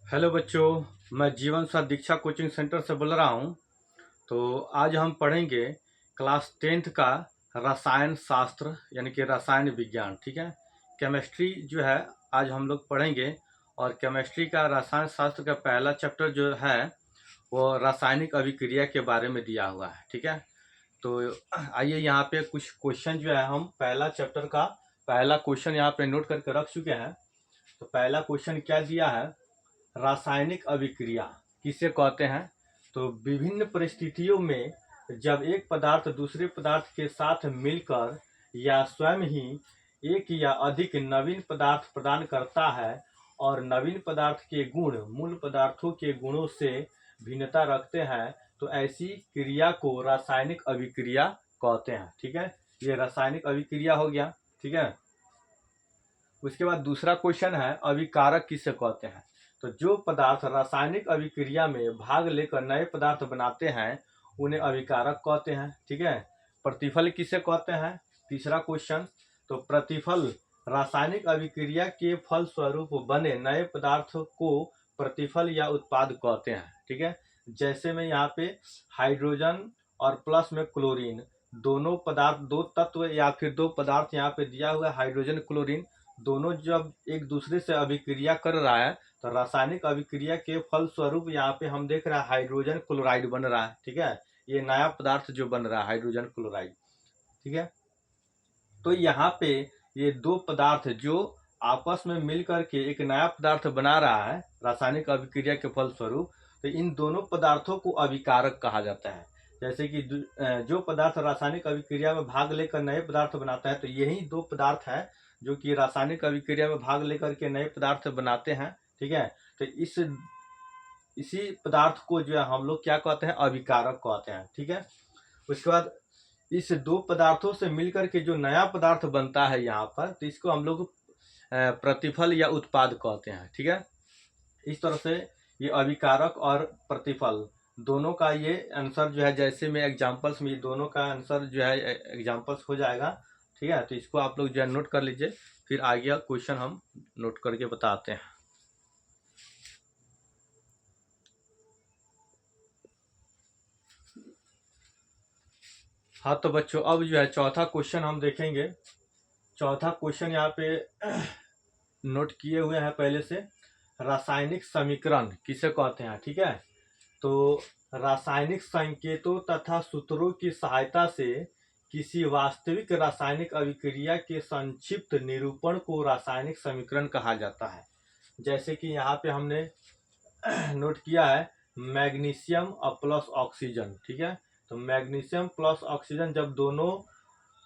Hello बच्चों, मैं जीवन साथ दीक्षा कोचिंग सेंटर से बोल रहा हूँ। तो आज हम पढ़ेंगे क्लास 10th का रसायन शास्त्र यानी कि रसायन विज्ञान। ठीक है, केमिस्ट्री जो है आज हम लोग पढ़ेंगे। और केमिस्ट्री का रसायन शास्त्र का पहला चैप्टर जो है वो रासायनिक अभिक्रिया के बारे में दिया हुआ है। ठीक है, तो आइए यहाँ पे कुछ क्वेश्चन जो है हम पहला चैप्टर का पहला क्वेश्चन यहाँ पे नोट करके रख चुके हैं। तो पहला क्वेश्चन क्या दिया है, रासायनिक अभिक्रिया किसे कहते हैं। तो विभिन्न परिस्थितियों में जब एक पदार्थ दूसरे पदार्थ के साथ मिलकर या स्वयं ही एक या अधिक नवीन पदार्थ प्रदान करता है और नवीन पदार्थ के गुण मूल पदार्थों के गुणों से भिन्नता रखते हैं, तो ऐसी क्रिया को रासायनिक अभिक्रिया कहते हैं। ठीक है, ये रासायनिक अभिक्रिया हो गया। ठीक है, उसके बाद दूसरा क्वेश्चन है अभिकारक किसे कहते हैं। तो जो पदार्थ रासायनिक अभिक्रिया में भाग लेकर नए पदार्थ बनाते हैं उन्हें अभिकारक कहते हैं। ठीक है, प्रतिफल किसे कहते हैं, तीसरा क्वेश्चन। तो प्रतिफल रासायनिक अभिक्रिया के फल स्वरूप बने नए पदार्थ को प्रतिफल या उत्पाद कहते हैं। ठीक है, जैसे में यहाँ पे हाइड्रोजन और प्लस में क्लोरीन, दोनों पदार्थ दो तत्व या फिर दो पदार्थ यहाँ पे दिया हुआ है हाइड्रोजन क्लोरीन, दोनों जब एक दूसरे से अभिक्रिया कर रहा है तो रासायनिक अभिक्रिया के फल स्वरूप यहाँ पे हम देख रहे हैं हाइड्रोजन क्लोराइड बन रहा है। ठीक है, ये नया पदार्थ जो बन रहा है हाइड्रोजन क्लोराइड। ठीक है, तो यहाँ पे ये दो पदार्थ जो आपस में मिलकर के एक नया पदार्थ बना रहा है रासायनिक अभिक्रिया के फल स्वरूप, तो इन दोनों पदार्थों को अभिकारक कहा जाता है। जैसे कि जो पदार्थ रासायनिक अभिक्रिया में भाग लेकर नए पदार्थ बनाता है, तो यही दो पदार्थ है जो कि रासायनिक अभिक्रिया में भाग लेकर के नए पदार्थ बनाते हैं। ठीक है, तो इसी पदार्थ को जो है हम लोग क्या कहते हैं, अभिकारक कहते हैं। ठीक है, उसके बाद इस दो पदार्थों से मिलकर के जो नया पदार्थ बनता है यहाँ पर, तो इसको हम लोग प्रतिफल या उत्पाद कहते हैं। ठीक है, इस तरह से ये अभिकारक और प्रतिफल दोनों का ये आंसर जो है, जैसे में एग्जांपल्स में ये दोनों का आंसर जो है एग्जांपल्स हो जाएगा। ठीक है, तो इसको आप लोग जो है नोट कर लीजिए, फिर आगे क्वेश्चन हम नोट करके बताते हैं। हाँ तो बच्चों, अब जो है चौथा क्वेश्चन हम देखेंगे। चौथा क्वेश्चन यहाँ पे नोट किए हुए हैं पहले से, रासायनिक समीकरण किसे कहते हैं। ठीक है, तो रासायनिक संकेतों तथा सूत्रों की सहायता से किसी वास्तविक रासायनिक अभिक्रिया के संक्षिप्त निरूपण को रासायनिक समीकरण कहा जाता है। जैसे कि यहाँ पे हमने नोट किया है मैग्नीशियम प्लस ऑक्सीजन। ठीक है, तो मैग्नीशियम प्लस ऑक्सीजन जब दोनों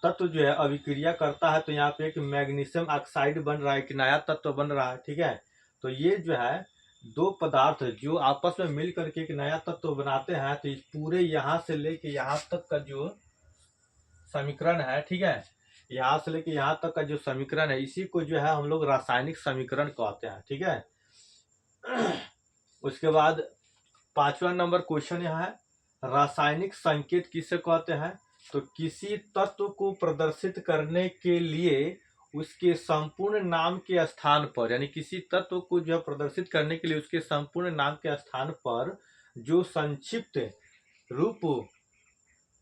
तत्व जो है अभिक्रिया करता है तो यहाँ पे एक मैग्नीशियम ऑक्साइड बन रहा है, एक नया तत्व बन रहा है। ठीक है, तो ये जो है दो पदार्थ जो आपस में मिल करके एक नया तत्व बनाते हैं, तो इस पूरे यहाँ से लेके यहाँ तक का जो समीकरण है, ठीक है, यहाँ से लेके यहाँ तक का जो समीकरण है, इसी को जो है हम लोग रासायनिक समीकरण कहते हैं। ठीक है, उसके बाद पांचवा नंबर क्वेश्चन यहाँ है, रासायनिक संकेत किसे कहते हैं। तो किसी तत्व को प्रदर्शित करने के लिए उसके संपूर्ण नाम के स्थान पर, यानी किसी तत्व को जो प्रदर्शित करने के लिए उसके संपूर्ण नाम के स्थान पर जो संक्षिप्त रूप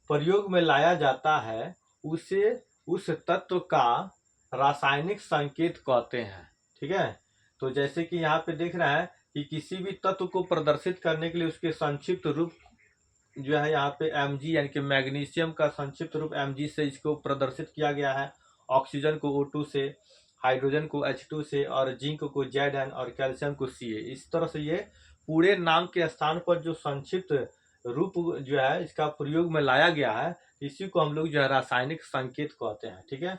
प्रयोग में लाया जाता है उसे उस तत्व का रासायनिक संकेत कहते हैं। ठीक है, तो जैसे कि यहाँ पे देख रहे हैं कि किसी भी तत्व को प्रदर्शित करने के लिए उसके संक्षिप्त रूप जो है यहाँ पे Mg यानी कि मैग्नीशियम का संक्षिप्त रूप Mg से इसको प्रदर्शित किया गया है, ऑक्सीजन को O2 से, हाइड्रोजन को H2 से, और जिंक को Zn और कैल्शियम को Ca। इस तरह से ये पूरे नाम के स्थान पर जो संक्षिप्त रूप जो है इसका प्रयोग में लाया गया है, इसी को हम लोग जो है रासायनिक संकेत कहते हैं। ठीक है,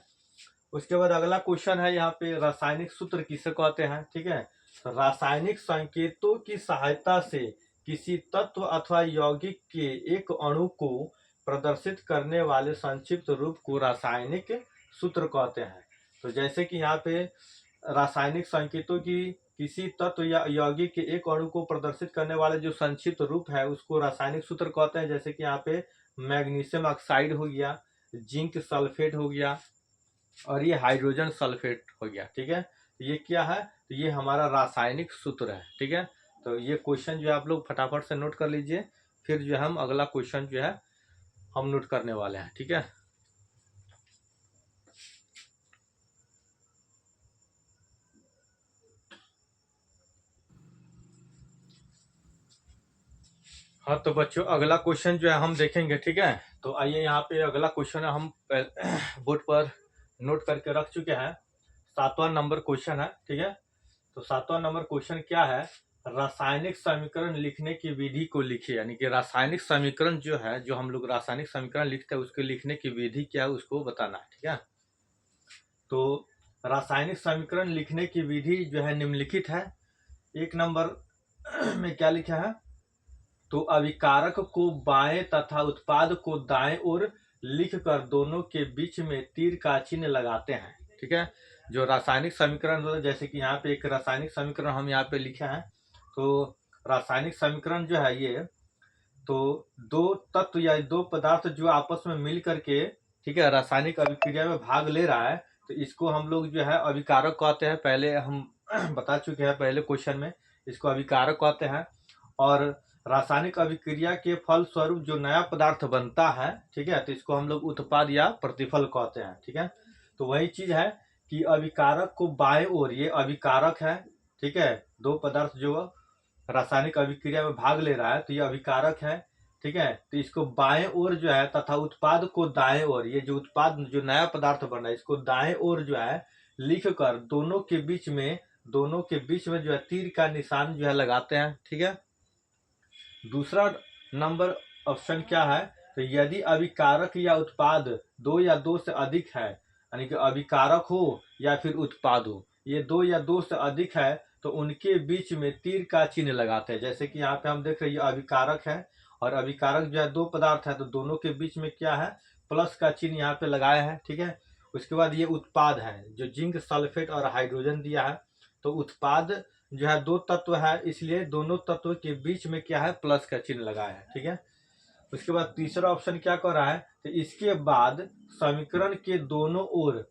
उसके बाद अगला क्वेश्चन है यहाँ पे रासायनिक सूत्र किसे कहते हैं। ठीक है, रासायनिक संकेतों की सहायता से किसी तत्व अथवा यौगिक के एक अणु को प्रदर्शित करने वाले संक्षिप्त रूप को रासायनिक सूत्र कहते हैं। तो जैसे कि यहाँ पे रासायनिक संकेतों की किसी तत्व या यौगिक के एक अणु को प्रदर्शित करने वाले जो संक्षिप्त रूप है उसको रासायनिक सूत्र कहते हैं। जैसे कि यहाँ पे मैग्नीशियम ऑक्साइड हो गया, जिंक सल्फेट हो गया, और ये हाइड्रोजन सल्फेट हो गया। ठीक है, ये क्या है, तो ये हमारा रासायनिक सूत्र है। ठीक है, तो ये क्वेश्चन जो है आप लोग फटाफट से नोट कर लीजिए, फिर जो है हम अगला क्वेश्चन जो है हम नोट करने वाले हैं, ठीक है। हाँ तो बच्चों अगला क्वेश्चन जो है हम देखेंगे, ठीक है। तो आइए यहाँ पे अगला क्वेश्चन है, हम बोर्ड पर नोट करके रख चुके हैं। 7वां नंबर क्वेश्चन है, ठीक है। तो 7वां नंबर क्वेश्चन क्या है, रासायनिक समीकरण लिखने की विधि को लिखिए। यानी कि रासायनिक समीकरण जो है, जो हम लोग रासायनिक समीकरण लिखते हैं उसके लिखने की विधि क्या है उसको बताना है, ठीक है। तो रासायनिक समीकरण लिखने की विधि जो है निम्नलिखित है। 1 नंबर में क्या लिखा है, तो अभिकारक को बाएं तथा उत्पाद को दाएं ओर लिखकर दोनों के बीच में तीर का चिन्ह लगाते हैं, ठीक है। जो रासायनिक समीकरण, जैसे कि यहाँ पे एक रासायनिक समीकरण हम यहाँ पे लिखे हैं। तो रासायनिक समीकरण जो है ये, तो दो तत्व या दो पदार्थ जो आपस में मिल करके, ठीक है, रासायनिक अभिक्रिया में भाग ले रहा है, तो इसको हम लोग जो है अभिकारक कहते हैं। पहले हम बता चुके हैं पहले क्वेश्चन में, इसको अभिकारक कहते हैं। और रासायनिक अभिक्रिया के फल स्वरूप जो नया पदार्थ बनता है, ठीक है, तो इसको हम लोग उत्पाद या प्रतिफल कहते हैं, ठीक है। तो वही चीज है कि अभिकारक को बाएं ओर, ये अभिकारक है, ठीक है। दो पदार्थ जो रासायनिक अभिक्रिया में भाग ले रहा है तो ये अभिकारक है, ठीक है। तो इसको बाएं ओर जो है तथा उत्पाद को दाएं ओर, ये जो उत्पाद जो नया पदार्थ बन रहा है इसको दाएं ओर जो है लिख कर दोनों के बीच में जो है तीर का निशान जो है लगाते हैं, ठीक है। दूसरा नंबर ऑप्शन क्या है, तो यदि अभिकारक या उत्पाद दो या दो से अधिक है, यानी कि अभिकारक हो या फिर उत्पाद हो, ये दो या दो से अधिक है तो उनके बीच में तीर का चिन्ह लगाते हैं। जैसे कि यहाँ पे हम देख रहे हैं ये अभिकारक है और अभिकारक जो है दो पदार्थ है, तो दोनों के बीच में क्या है, प्लस का चिन्ह यहाँ पे लगाया है, ठीक है। उसके बाद ये उत्पाद है जो जिंक सल्फेट और हाइड्रोजन दिया है। तो उत्पाद जो है दो तत्व है, इसलिए दोनों तत्व के बीच में क्या है, प्लस का चिन्ह लगाया है, ठीक है। उसके बाद तीसरा ऑप्शन क्या कर रहा है, तो इसके बाद समीकरण के दोनों ओर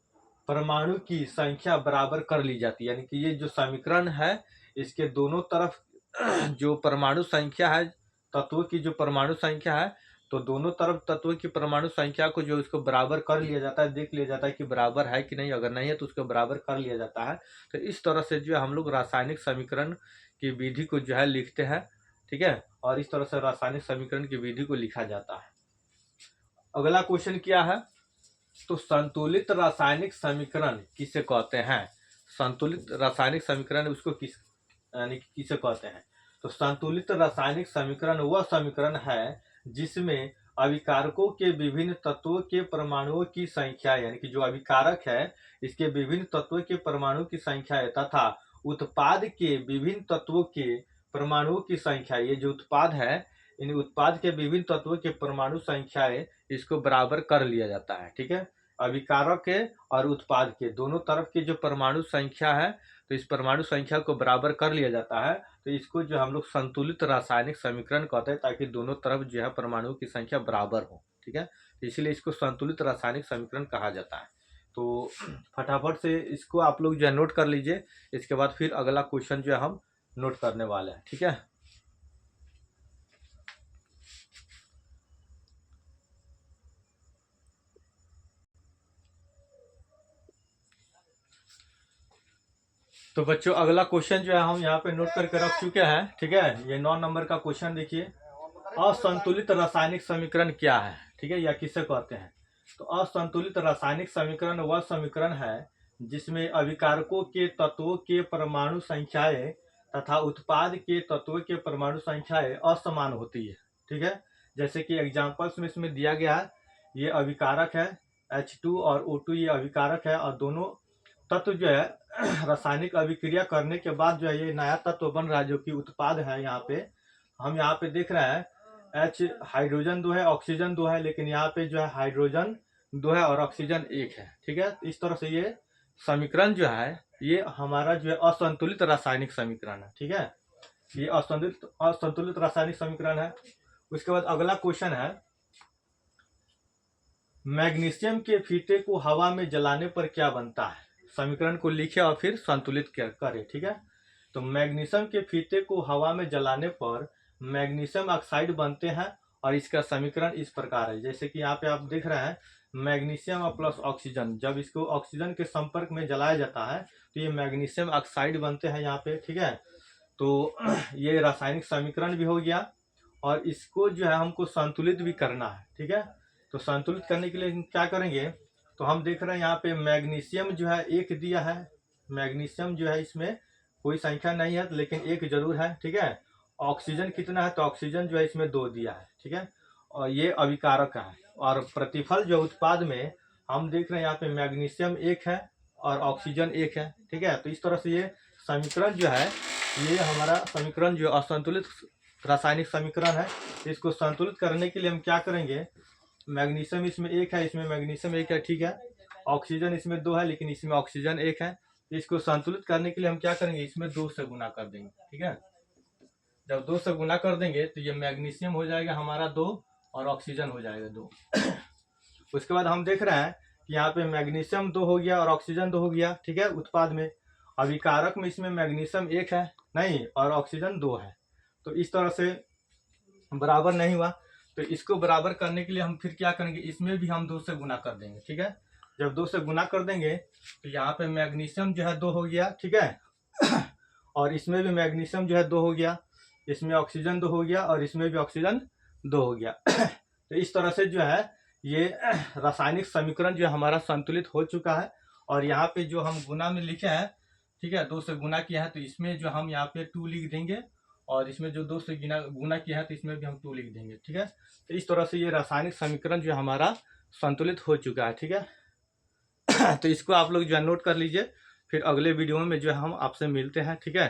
परमाणु की संख्या बराबर कर ली जाती है। यानी कि ये जो समीकरण है इसके दोनों तरफ जो परमाणु संख्या है, तत्व की जो परमाणु संख्या है, तो दोनों तरफ तत्व की परमाणु संख्या को जो इसको बराबर कर लिया जाता है, देख लिया जाता है कि बराबर है कि नहीं, अगर नहीं है तो उसको बराबर कर लिया जाता है। तो इस तरह से जो हम लोग रासायनिक समीकरण की विधि को जो है लिखते हैं, ठीक है। और इस तरह से रासायनिक समीकरण की विधि को लिखा जाता है। अगला क्वेश्चन क्या है, तो संतुलित रासायनिक समीकरण किसे कहते हैं। संतुलित रासायनिक समीकरण उसको किस यानी कि किसे कहते हैं, तो संतुलित रासायनिक समीकरण वह समीकरण है जिसमें अभिकारकों के विभिन्न तत्वों के परमाणुओं की संख्या, यानी कि जो अभिकारक है इसके विभिन्न तत्वों के परमाणु की संख्या है, तथा उत्पाद के विभिन्न तत्वों के परमाणुओं की संख्या, ये जो उत्पाद है इन उत्पाद के विभिन्न तत्वों के परमाणु संख्याएं इसको बराबर कर लिया जाता है, ठीक है। अभिकारक के और उत्पाद के दोनों तरफ की जो परमाणु संख्या है, तो इस परमाणु संख्या को बराबर कर लिया जाता है। तो इसको जो हम लोग संतुलित रासायनिक समीकरण कहते हैं, ताकि दोनों तरफ जो है परमाणु की संख्या बराबर हो, ठीक है। तो इसलिए इसको संतुलित रासायनिक समीकरण कहा जाता है। तो फटाफट से इसको आप लोग जो है नोट कर लीजिए, इसके बाद फिर अगला क्वेश्चन जो है हम नोट करने वाले हैं, ठीक है। तो बच्चों अगला क्वेश्चन जो है हम यहाँ पे नोट करके रख चुके हैं, ठीक है। ये 9 नंबर का क्वेश्चन देखिए, असंतुलित रासायनिक समीकरण क्या है, ठीक है, या किसे कहते हैं। तो असंतुलित रासायनिक समीकरण वह समीकरण है जिसमें अभिकारकों के तत्वों के परमाणु संख्याएं तथा उत्पाद के तत्वों के परमाणु संख्याएं असमान होती है, ठीक है। जैसे कि एग्जांपल्स में इसमें दिया गया है, ये अभिकारक है H2 और O2, ये अभिकारक है और दोनों तत्व जो है रासायनिक अभिक्रिया करने के बाद जो है ये नया तत्व बन रहा है जो कि उत्पाद है। यहाँ पे हम यहाँ पे देख रहे हैं H हाइड्रोजन 2 है, ऑक्सीजन 2 है, लेकिन यहाँ पे जो है हाइड्रोजन 2 है और ऑक्सीजन 1 है, ठीक है। इस तरह से ये समीकरण जो है ये हमारा जो है असंतुलित रासायनिक समीकरण है, ठीक है। ये असंतुलित रासायनिक समीकरण है। उसके बाद अगला क्वेश्चन है, मैग्नीशियम के फीते को हवा में जलाने पर क्या बनता है। समीकरण को लिखे और फिर संतुलित करें, ठीक है। तो मैग्नीशियम के फीते को हवा में जलाने पर मैग्नीशियम ऑक्साइड बनते हैं और इसका समीकरण इस प्रकार है। जैसे कि यहाँ पे आप देख रहे हैं मैग्नीशियम और प्लस ऑक्सीजन, जब इसको ऑक्सीजन के संपर्क में जलाया जाता है तो ये मैग्नीशियम ऑक्साइड बनते हैं यहाँ पे, ठीक है। तो ये रासायनिक समीकरण भी हो गया और इसको जो है हमको संतुलित भी करना है, ठीक है। तो संतुलित करने के लिए हम क्या करेंगे, तो हम देख रहे हैं यहाँ पे मैग्नीशियम जो है 1 दिया है, मैग्नीशियम जो है इसमें कोई संख्या नहीं है लेकिन 1 जरूर है, ठीक है। ऑक्सीजन कितना है, तो ऑक्सीजन जो है इसमें 2 दिया है, ठीक है। और ये अभिकारक है और प्रतिफल जो उत्पाद में हम देख रहे हैं यहाँ पे मैग्नीशियम 1 है और ऑक्सीजन 1 है, ठीक है। तो इस तरह से ये समीकरण जो है, ये हमारा समीकरण जो असंतुलित रासायनिक समीकरण है। इसको संतुलित करने के लिए हम क्या करेंगे, मैग्नीशियम इसमें 1 है, इसमें मैग्नीशियम 1 है, ठीक है। ऑक्सीजन इसमें 2 है लेकिन इसमें ऑक्सीजन 1 है। इसको संतुलित करने के लिए हम क्या करेंगे, इसमें 2 से गुना कर देंगे, ठीक है। जब 2 से गुना कर देंगे तो ये मैग्नीशियम हो जाएगा हमारा 2 और ऑक्सीजन हो जाएगा 2। उसके बाद हम देख रहे हैं कि यहाँ पे मैग्नीशियम 2 हो गया और ऑक्सीजन 2 हो गया, ठीक है। उत्पाद में अभिकारक में इसमें मैग्नीशियम 1 है नहीं और ऑक्सीजन 2 है, तो इस तरह से बराबर नहीं हुआ। तो इसको बराबर करने के लिए हम फिर क्या करेंगे, इसमें भी हम 2 से गुना कर देंगे, ठीक है। जब 2 से गुना कर देंगे तो यहाँ पे मैग्नीशियम जो है 2 हो गया, ठीक है। और इसमें भी मैग्नीशियम जो है 2 हो गया, इसमें ऑक्सीजन 2 हो गया और इसमें भी ऑक्सीजन 2 हो गया। तो इस तरह से जो है ये रासायनिक समीकरण जो हमारा संतुलित हो चुका है। और यहाँ पे जो हम गुना में लिखे हैं, ठीक है, 2 से गुना किया है तो इसमें जो हम यहाँ पे 2 लिख देंगे और इसमें जो 2 से गुना किया है तो इसमें भी हम 2 लिख देंगे, ठीक है। तो इस तरह से ये रासायनिक समीकरण जो हमारा संतुलित हो चुका है, ठीक है। तो इसको आप लोग जो है नोट कर लीजिए, फिर अगले वीडियो में जो है हम आपसे मिलते हैं, ठीक है।